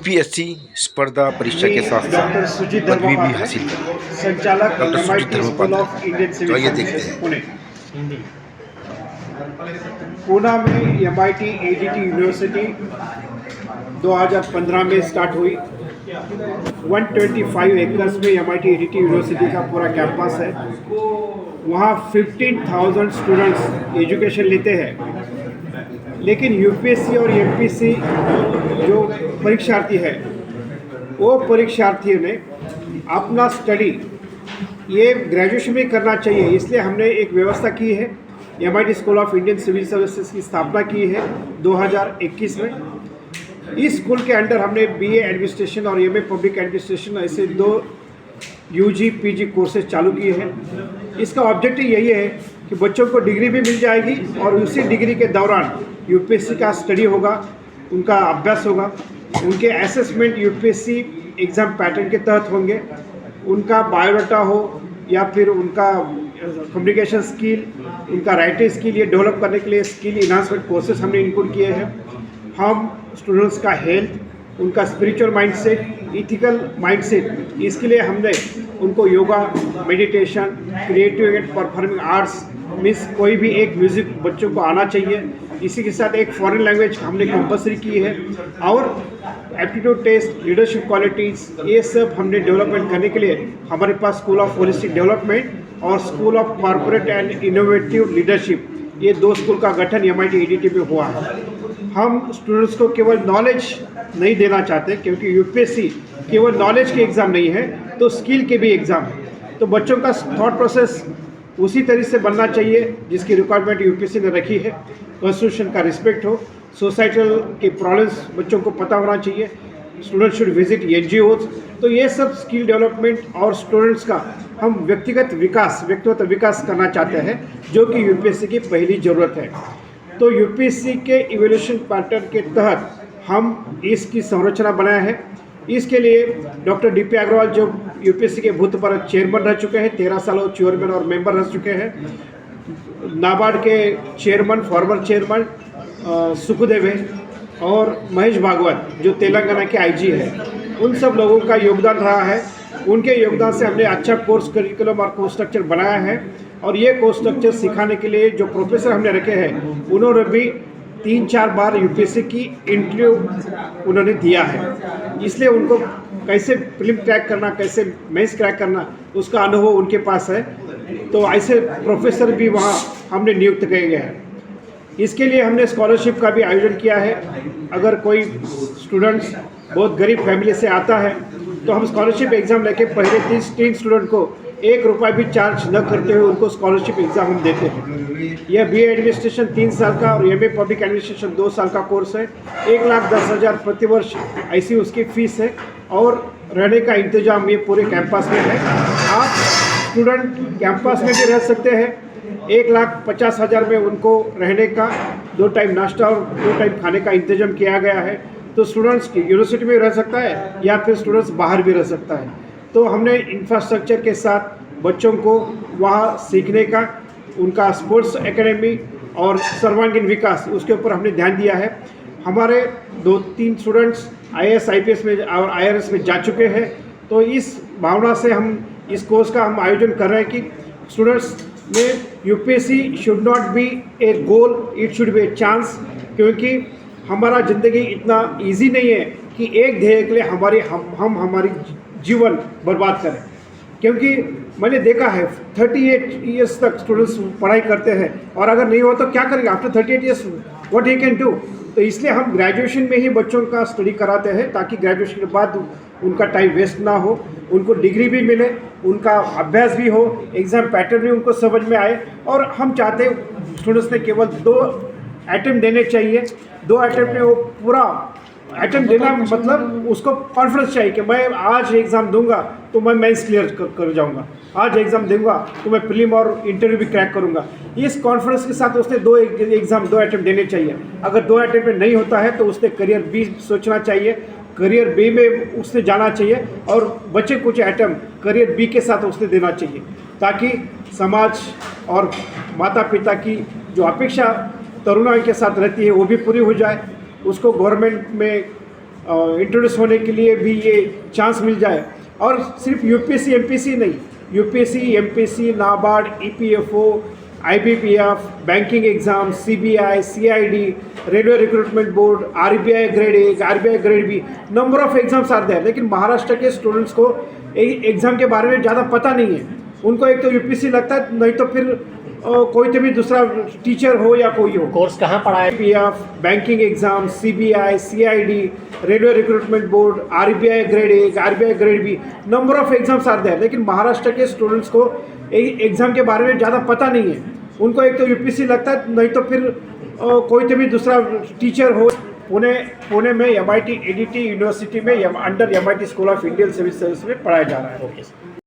UPSC स्पर्धा परीक्षा के साथ डॉक्टर साथ सुजीत पदवी भी धर्मापाल हासिल कर संचालक doctor Sujit MIT school Dharmapal. Of Indian तो सिविल आइए देखते सर्विसेज हैं। पुणे। पूना में MIT ADT यूनिवर्सिटी 2015 में स्टार्ट हुई। 125 एकर्स में MIT ADT यूनिवर्सिटी का पूरा कैंपस है। वहाँ 15,000 स्टूडेंट्स एजुकेशन लेते हैं। लेकिन यूपीएससी और एमपीएससी जो परीक्षार्थी है वो परीक्षार्थियों ने अपना स्टडी ये ग्रेजुएशन में करना चाहिए, इसलिए हमने एक व्यवस्था की है। MIT school of Indian civil services की स्थापना की है 2021 में। इस स्कूल के अंडर हमने BA एडमिनिस्ट्रेशन और MA पब्लिक एडमिनिस्ट्रेशन ऐसे 2 UG PG कोर्सेज चालू किए हैं। इसका ऑब्जेक्टिव यही है कि बच्चों को डिग्री भी मिल जाएगी और उसी डिग्री के दौरान यूपीएससी का स्टडी होगा, उनका अभ्यास होगा, उनके असेसमेंट यूपीएससी एग्ज़ाम पैटर्न के तहत होंगे। उनका बायोडाटा हो या फिर उनका कम्युनिकेशन स्किल, उनका राइटिंग स्किल, ये डेवलप करने के लिए स्किल इन्हांसमेंट कोर्सेज हमने इंक्लूड किए हैं। हम स्टूडेंट्स का हेल्थ, उनका स्पिरिचुअल माइंडसेट, इथिकल माइंडसेट, इसके लिए हमने उनको yoga, meditation, creative and performing arts means कोई भी एक म्यूज़िक बच्चों को आना चाहिए। इसी के साथ एक फॉरेन लैंग्वेज हमने कंपलसरी की है और एप्टीट्यूड टेस्ट, लीडरशिप क्वालिटीज़, ये सब हमने डेवलपमेंट करने के लिए हमारे पास स्कूल ऑफ होलिस्टिक डेवलपमेंट और school of corporate and innovative leadership, ये 2 स्कूल का गठन MIT ADT में हुआ है। हम स्टूडेंट्स को केवल नॉलेज नहीं देना चाहते, क्योंकि यूपीएससी केवल नॉलेज के एग्ज़ाम नहीं है तो स्किल के भी एग्ज़ाम है। तो बच्चों का थॉट प्रोसेस उसी तरह से बनना चाहिए जिसकी रिक्वायरमेंट यूपीएससी ने रखी है। कॉन्स्टिट्यूशन का रिस्पेक्ट हो, सोसाइटल के प्रॉब्लम्स बच्चों को पता होना चाहिए, स्टूडेंट शुड विजिट NGOs। तो ये सब स्किल डेवलपमेंट और स्टूडेंट्स का हम व्यक्तिगत विकास करना चाहते हैं, जो कि यूपीएससी की पहली ज़रूरत है। तो यूपीएससी के इवैल्यूएशन पैटर्न के तहत हम इसकी संरचना बनाया है। इसके लिए डॉक्टर DP अग्रवाल जो यूपीएससी के भूतपूर्व चेयरमैन रह चुके हैं, 13 सालों चेयरमैन और मेंबर रह चुके हैं। नाबार्ड के चेयरमैन, फॉर्मर चेयरमैन सुखदेव है, और महेश भागवत जो तेलंगाना के IG है, उन सब लोगों का योगदान रहा है। उनके योगदान से हमने अच्छा कोर्स करिकुलम और कोर्स स्ट्रक्चर बनाया है। और ये कोर्स स्ट्रक्चर सिखाने के लिए जो प्रोफेसर हमने रखे हैं, उन्होंने भी 3-4 बार यूपीएससी की इंटरव्यू उन्होंने दिया है, इसलिए उनको कैसे प्रीलिम क्रैक करना, कैसे मेंस क्रैक करना, उसका अनुभव उनके पास है। तो ऐसे प्रोफेसर भी वहाँ हमने नियुक्त किए गए हैं। इसके लिए हमने स्कॉलरशिप का भी आयोजन किया है। अगर कोई स्टूडेंट्स बहुत गरीब फैमिली से आता है तो हम स्कॉलरशिप एग्ज़ाम लेके पहले 3 स्टूडेंट को 1 रुपया भी चार्ज न करते हुए उनको स्कॉलरशिप एग्ज़ाम हम देते हैं। यह BA एडमिनिस्ट्रेशन 3 साल का और MA पब्लिक एडमिनिस्ट्रेशन 2 साल का कोर्स है। 1,10,000 प्रति वर्ष ऐसी उसकी फ़ीस है और रहने का इंतजाम ये पूरे कैंपस में है। आप स्टूडेंट कैंपस में भी रह सकते हैं। 1,50,000 में उनको रहने का 2 टाइम नाश्ता और 2 टाइम खाने का इंतजाम किया गया है। तो स्टूडेंट्स की यूनिवर्सिटी में रह सकता है या फिर स्टूडेंट्स बाहर भी रह सकता है। तो हमने इंफ्रास्ट्रक्चर के साथ बच्चों को वहाँ सीखने का, उनका स्पोर्ट्स एकेडमी और सर्वांगीण विकास, उसके ऊपर हमने ध्यान दिया है। हमारे 2-3 स्टूडेंट्स IAS IPS में और IRS में जा चुके हैं। तो इस भावना से हम इस कोर्स का हम आयोजन कर रहे हैं कि स्टूडेंट्स में UPSC should not be A goal, it should be a chance. क्योंकि हमारा ज़िंदगी इतना इजी नहीं है कि एक ध्येय के लिए हमारी जीवन बर्बाद करें। क्योंकि मैंने देखा है 38 ईयर्स तक स्टूडेंट्स पढ़ाई करते हैं और अगर नहीं हो तो क्या करेंगे after 38 years, what he can do. तो इसलिए हम ग्रेजुएशन में ही बच्चों का स्टडी कराते हैं, ताकि ग्रेजुएशन के बाद उनका टाइम वेस्ट ना हो, उनको डिग्री भी मिले, उनका अभ्यास भी हो, एग्ज़ाम पैटर्न भी उनको समझ में आए। और हम चाहते हैं स्टूडेंट्स ने केवल 2 अटेम्प्ट देने चाहिए। 2 अटेम्प्ट में वो पूरा अटेम्प्ट देना, मतलब उसको कॉन्फिडेंस चाहिए कि मैं आज एग्ज़ाम दूंगा तो मैं मेंस क्लियर कर जाऊंगा, आज एग्ज़ाम दूंगा तो मैं प्रीलिम और इंटरव्यू भी क्रैक करूंगा। इस कॉन्फिडेंस के साथ उसने 2 अटेम्प्ट देने चाहिए। अगर 2 अटेम्प्ट में नहीं होता है तो उसने करियर B सोचना चाहिए, करियर B में उसने जाना चाहिए और बचे कुछ अटेम्प्ट करियर B के साथ उसने देना चाहिए, ताकि समाज और माता पिता की जो अपेक्षा तरुणाई के साथ रहती है वो भी पूरी हो जाए। उसको गवर्नमेंट में इंट्रोड्यूस होने के लिए भी ये चांस मिल जाए। और सिर्फ यूपीएससी एमपीसी नहीं, UPSC MPC NABARD EPFO IBPF banking exam CBI CID railway recruitment board RBI grade 1 RBI grade B number of exams are there. लेकिन महाराष्ट्र के स्टूडेंट्स को एग्ज़ाम के बारे में ज़्यादा पता नहीं है। उनको एक तो यूपीएससी लगता है, नहीं तो फिर कोई तो भी दूसरा टीचर हो या कोई हो। कोर्स कहाँ पढ़ा है? PF banking exam CBI CID railway recruitment board RBI grade 1 RBI grade B number of exams are there. लेकिन महाराष्ट्र के स्टूडेंट्स को एग्ज़ाम के बारे में ज़्यादा पता नहीं है। उनको एक तो यूपीएससी लगता है, नहीं तो फिर कोई तो भी दूसरा टीचर हो। पुणे में MIT एडीटी यूनिवर्सिटी में under MIT school of Indian civil service में पढ़ाया जा रहा है। Okay sir.